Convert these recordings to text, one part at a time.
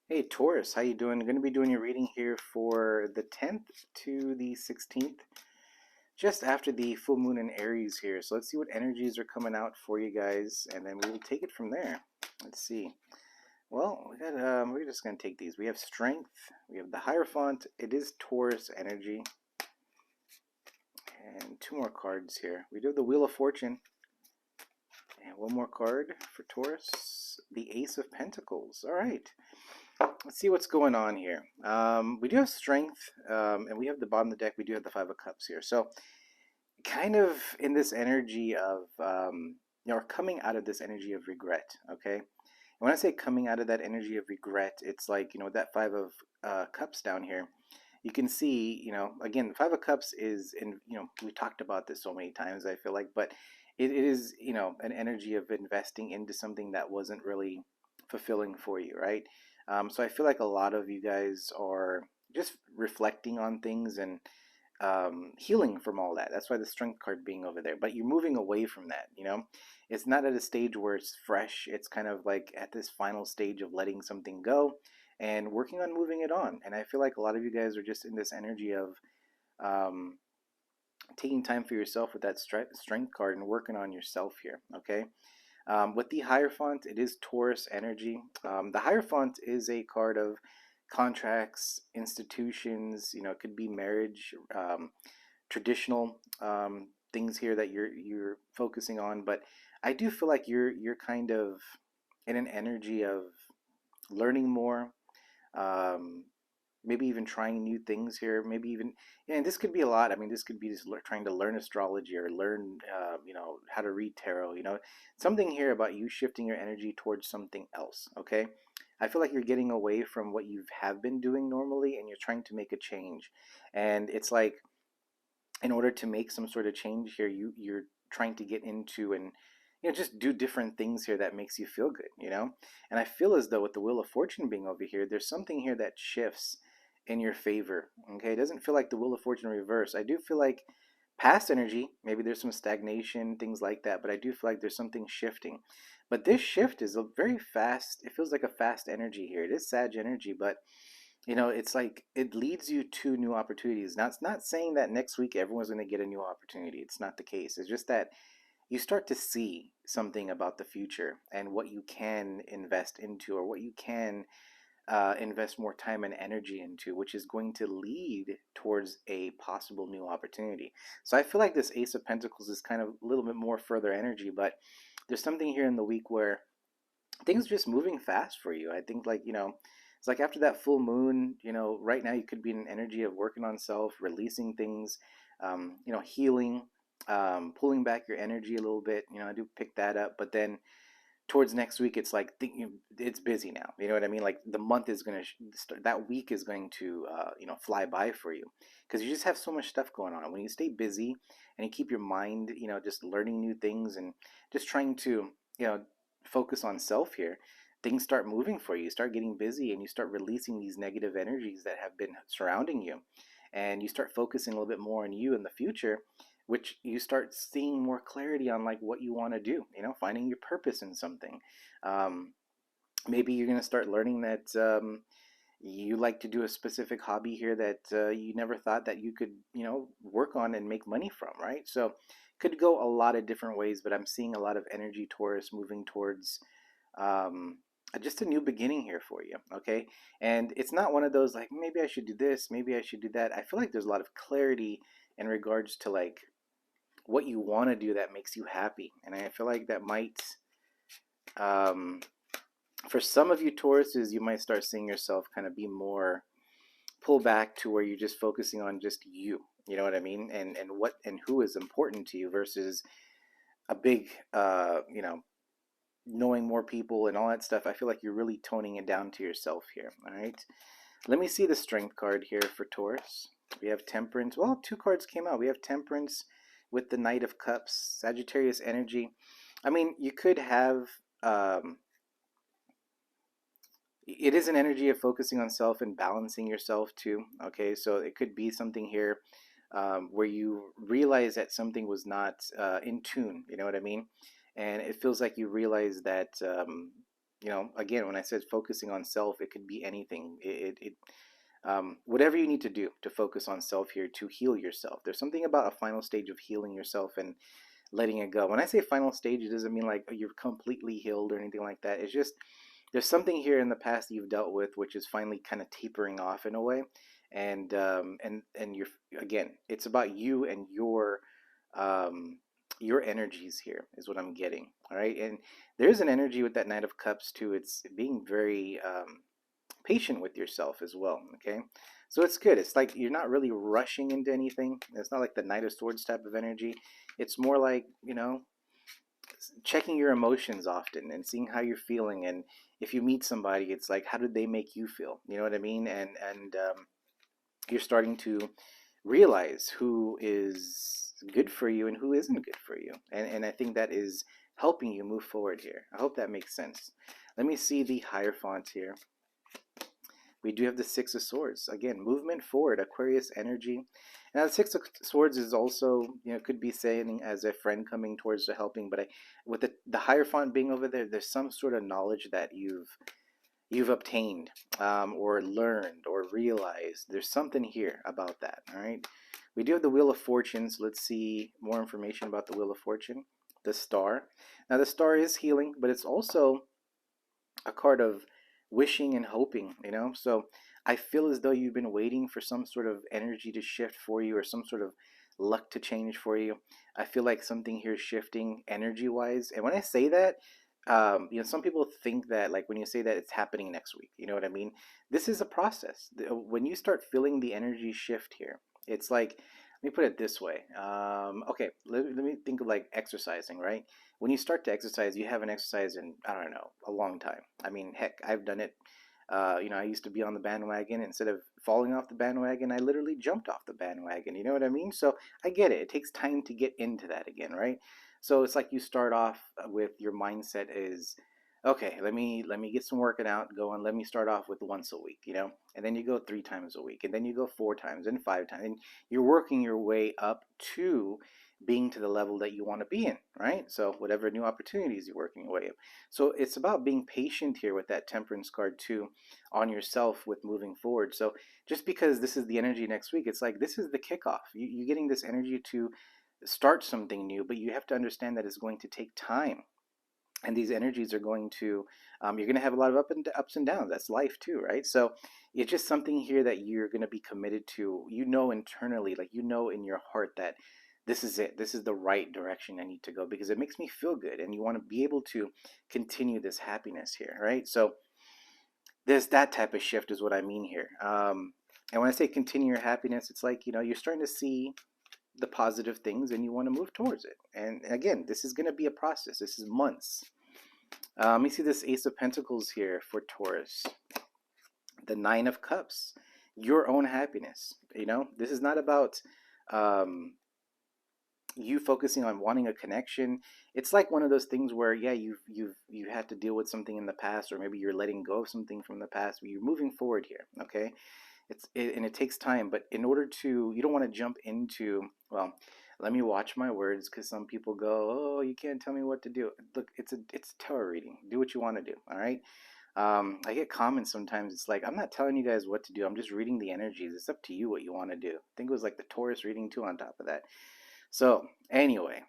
Hey Taurus, how you doing? Going to be doing your reading here for the 10th to the 16th, just after the full moon in Aries here. So let's see what energies are coming out for you guys, and then we'll take it from there. Let's see. Well, we're just going to take these. We have Strength, we have the Hierophant. It is Taurus energy, and two more cards here. We do have the Wheel of Fortune, and one more card for Taurus, the Ace of Pentacles. All right. Let's see what's going on here. We do have strength, and we have the bottom of the deck. We do have the Five of Cups here. So, kind of in this energy of, or coming out of this energy of regret. Okay. And when I say coming out of that energy of regret, it's like that Five of Cups down here. You can see, again, the Five of Cups is in. We talked about this so many times. I feel like, but it is, an energy of investing into something that wasn't really fulfilling for you, right? So I feel like a lot of you guys are just reflecting on things and healing from all that. That's why the strength card being over there. But you're moving away from that. It's not at a stage where it's fresh. It's kind of like at this final stage of letting something go and working on moving it on. And I feel like a lot of you guys are just in this energy of um, taking time for yourself with that strength card and working on yourself here. Okay. With the Hierophant, it is Taurus energy. The Hierophant is a card of contracts, institutions. It could be marriage, traditional things here that you're focusing on. But I do feel like you're kind of in an energy of learning more, um, maybe even trying new things here. Maybe even, and this could be a lot. I mean, this could be just trying to learn astrology or learn, how to read tarot. Something here about you shifting your energy towards something else. Okay, I feel like you're getting away from what you have been doing normally, and you're trying to make a change. And it's like, in order to make some sort of change here, you're trying to get into and just do different things here that makes you feel good. And I feel as though with the Wheel of Fortune being over here, there's something here that shifts in your favor. Okay, it doesn't feel like the Wheel of Fortune reverse. I do feel like past energy, maybe there's some stagnation, things like that, but I do feel like there's something shifting. But this shift is a very fast, it feels like a fast energy here. It is Sag energy, but it's like it leads you to new opportunities. Now, it's not saying that next week everyone's going to get a new opportunity. It's not the case. It's just that you start to see something about the future and what you can invest into, or what you can invest more time and energy into, which is going to lead towards a possible new opportunity. So I feel like this Ace of Pentacles is kind of a little bit more further energy, but there's something here in the week where things are just moving fast for you. I think, like, it's like after that full moon, right now you could be in an energy of working on self, releasing things, healing, pulling back your energy a little bit. I do pick that up, but then towards next week, it's like it's busy now. You know what I mean? Like the month is going to start, that week is going to, fly by for you because you just have so much stuff going on. When you stay busy and you keep your mind, just learning new things and just trying to, you know, focus on self here, things start moving for you. You start getting busy and you start releasing these negative energies that have been surrounding you. And you start focusing a little bit more on you in the future, which you start seeing more clarity on like what you want to do, finding your purpose in something. Um, Maybe you're going to start learning that you like to do a specific hobby here that you never thought that you could, work on and make money from, right? So could go a lot of different ways, but I'm seeing a lot of energy Taurus moving towards um, just a new beginning here for you, okay? And it's not one of those like, maybe I should do this, maybe I should do that. I feel like there's a lot of clarity in regards to like what you want to do that makes you happy. And I feel like that might, um, for some of you Tauruses, you might start seeing yourself kind of be more pull back to where you're just focusing on just you. You know what I mean? And what and who is important to you versus a big, knowing more people and all that stuff. I feel like you're really toning it down to yourself here. All right. Let me see the strength card here for Taurus. We have Temperance. Well, two cards came out. We have Temperance with the Knight of Cups, Sagittarius energy. I mean, you could have. It is an energy of focusing on self and balancing yourself too. Okay, so it could be something here where you realize that something was not in tune. You know what I mean? And it feels like you realize that you know, again, when I said focusing on self, it could be anything. Whatever you need to do to focus on self here to heal yourself. There's something about a final stage of healing yourself and letting it go. When I say final stage, it doesn't mean like you're completely healed or anything like that. It's just there's something here in the past that you've dealt with which is finally kind of tapering off in a way, and you're again, it's about you and your energies here is what I'm getting. All right, and there's an energy with that Knight of Cups too. It's being very patient with yourself as well. Okay, so it's good. It's like you're not really rushing into anything. It's not like the Knight of Swords type of energy. It's more like, you know, checking your emotions often and seeing how you're feeling. And if you meet somebody, it's like, how did they make you feel? You know what I mean? And you're starting to realize who is good for you and who isn't good for you. And I think that is helping you move forward here. I hope that makes sense. Let me see the Hierophant here. We do have the Six of Swords. Again, movement forward, Aquarius energy. Now, the Six of Swords is also, you know, could be saying as a friend coming towards the helping, but with the Hierophant being over there, there's some sort of knowledge that you've obtained or learned or realized. There's something here about that, all right? We do have the Wheel of Fortune, so let's see more information about the Wheel of Fortune. The Star. Now, the Star is healing, but it's also a card of wishing and hoping, you know? So I feel as though you've been waiting for some sort of energy to shift for you or some sort of luck to change for you. I feel like something here is shifting energy wise. And when I say that, you know, some people think that like when you say that it's happening next week, you know what I mean? This is a process. When you start feeling the energy shift here, it's like, let me put it this way. Okay, let me think of like exercising, right? When you start to exercise, you haven't exercised in, I don't know, a long time. I mean, heck, I've done it. You know, I used to be on the bandwagon. Instead of falling off the bandwagon, I literally jumped off the bandwagon. You know what I mean? So I get it. It takes time to get into that again, right? So it's like you start off with your mindset is, okay, let me get some working out going. Let me start off with once a week, you know, and then you go 3 times a week, and then you go 4 times and 5 times, and you're working your way up to being to the level that you want to be in, right? So whatever new opportunities you're working your way up. So it's about being patient here with that Temperance card too on yourself with moving forward. So just because this is the energy next week, it's like this is the kickoff. You're getting this energy to start something new, but you have to understand that it's going to take time. And these energies are going to, you're going to have a lot of ups and downs. That's life too, right? So it's just something here that you're going to be committed to. You know internally, like you know in your heart that this is it. This is the right direction I need to go because it makes me feel good, and you want to be able to continue this happiness here, right? So there's that type of shift is what I mean here. And when I say continue your happiness, it's like, you know, you're starting to see the positive things and you want to move towards it. And again, this is going to be a process. This is months. Let me see this Ace of Pentacles here for Taurus. The Nine of Cups. Your own happiness. You know, this is not about you focusing on wanting a connection. It's like one of those things where, yeah, you had to deal with something in the past, or maybe you're letting go of something from the past, but you're moving forward here. Okay, and it takes time, but in order to, you don't want to jump into, well, let me watch my words, because some people go, oh, you can't tell me what to do. Look, it's a tarot reading. Do what you want to do. All right. I get comments sometimes. It's like, I'm not telling you guys what to do. I'm just reading the energies. It's up to you what you want to do. I think it was like the Taurus reading too on top of that. So anyway,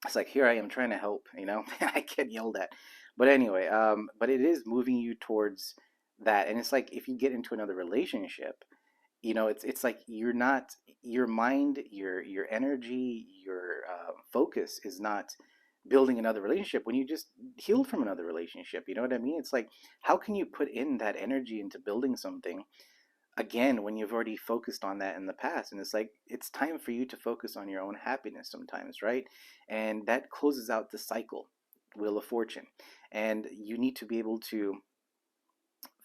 it's like, here I am trying to help, you know, I get yelled at. But anyway, but it is moving you towards that. And it's like, if you get into another relationship, you know, it's like you're not, your mind, your energy, your focus is not building another relationship when you just healed from another relationship. You know what I mean? It's like, how can you put in that energy into building something again when you've already focused on that in the past? And it's like, it's time for you to focus on your own happiness sometimes, right? And that closes out the cycle, Wheel of Fortune. And you need to be able to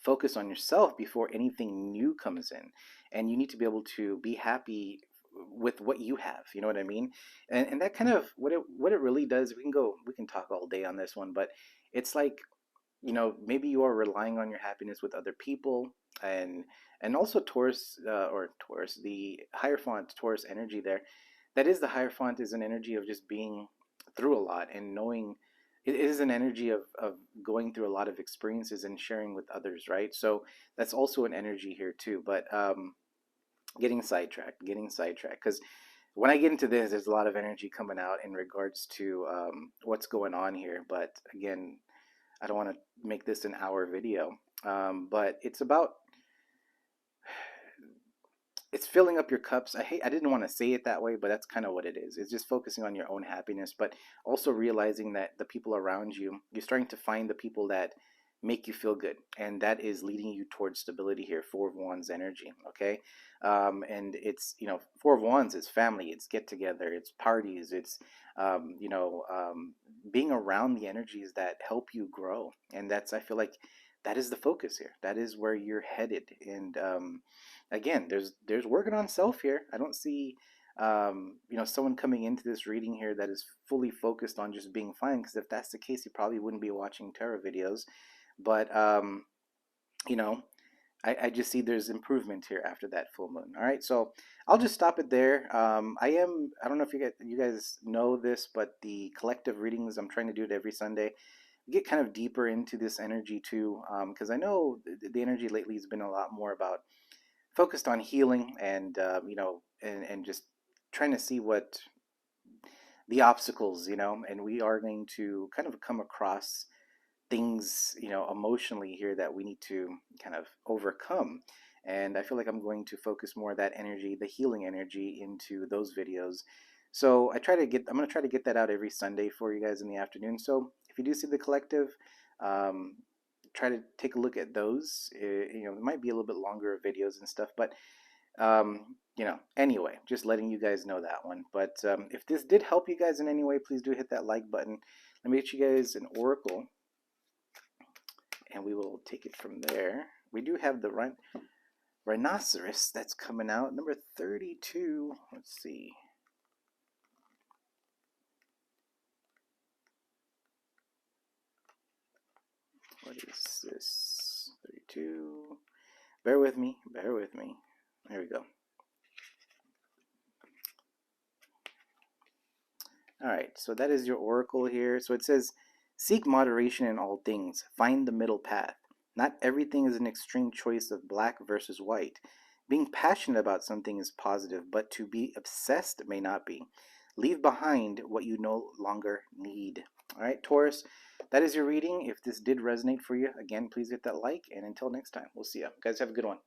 focus on yourself before anything new comes in, and you need to be able to be happy with what you have. You know what I mean? And that kind of what it really does, we can talk all day on this one, but it's like, you know, maybe you are relying on your happiness with other people. And also Taurus, the Hierophant Taurus energy there, that is, the Hierophant is an energy of just being through a lot and knowing, it is an energy of going through a lot of experiences and sharing with others, right? So that's also an energy here too. But getting sidetracked, because when I get into this, there's a lot of energy coming out in regards to what's going on here. But again, I don't want to make this an hour video, but it's filling up your cups. I didn't want to say it that way, but that's kind of what it is. It's just focusing on your own happiness, but also realizing that the people around you, you're starting to find the people that make you feel good, and that is leading you towards stability here. Four of Wands energy, okay? And it's, Four of Wands is family, it's get together, it's parties, it's being around the energies that help you grow, and that's, I feel like, that is the focus here. That is where you're headed, and again, there's working on self here. I don't see someone coming into this reading here that is fully focused on just being fine, because if that's the case, you probably wouldn't be watching tarot videos. But you know I just see there's improvement here after that full moon. All right, so I'll just stop it there. I don't know if you guys know this, but the collective readings, I'm trying to do it every Sunday, get kind of deeper into this energy too, because I know the energy lately has been a lot more about focused on healing, and and just trying to see what the obstacles, and we are going to kind of come across things, emotionally here that we need to kind of overcome. And I feel like I'm going to focus more of that energy, the healing energy, into those videos. So I'm going to try to get that out every Sunday for you guys in the afternoon. So if you do see the collective, um, try to take a look at those. It might be a little bit longer videos and stuff, but anyway, just letting you guys know that one. But if this did help you guys in any way, please do hit that like button. Let me get you guys an oracle, and we will take it from there. We do have the rhinoceros that's coming out, number 32. Let's see. What is this? 32. Bear with me. Bear with me. There we go. All right, so that is your oracle here. So it says, seek moderation in all things. Find the middle path. Not everything is an extreme choice of black versus white. Being passionate about something is positive, but to be obsessed may not be. Leave behind what you no longer need. All right, Taurus, that is your reading. If this did resonate for you, again, please hit that like. And until next time, we'll see you. Guys, have a good one.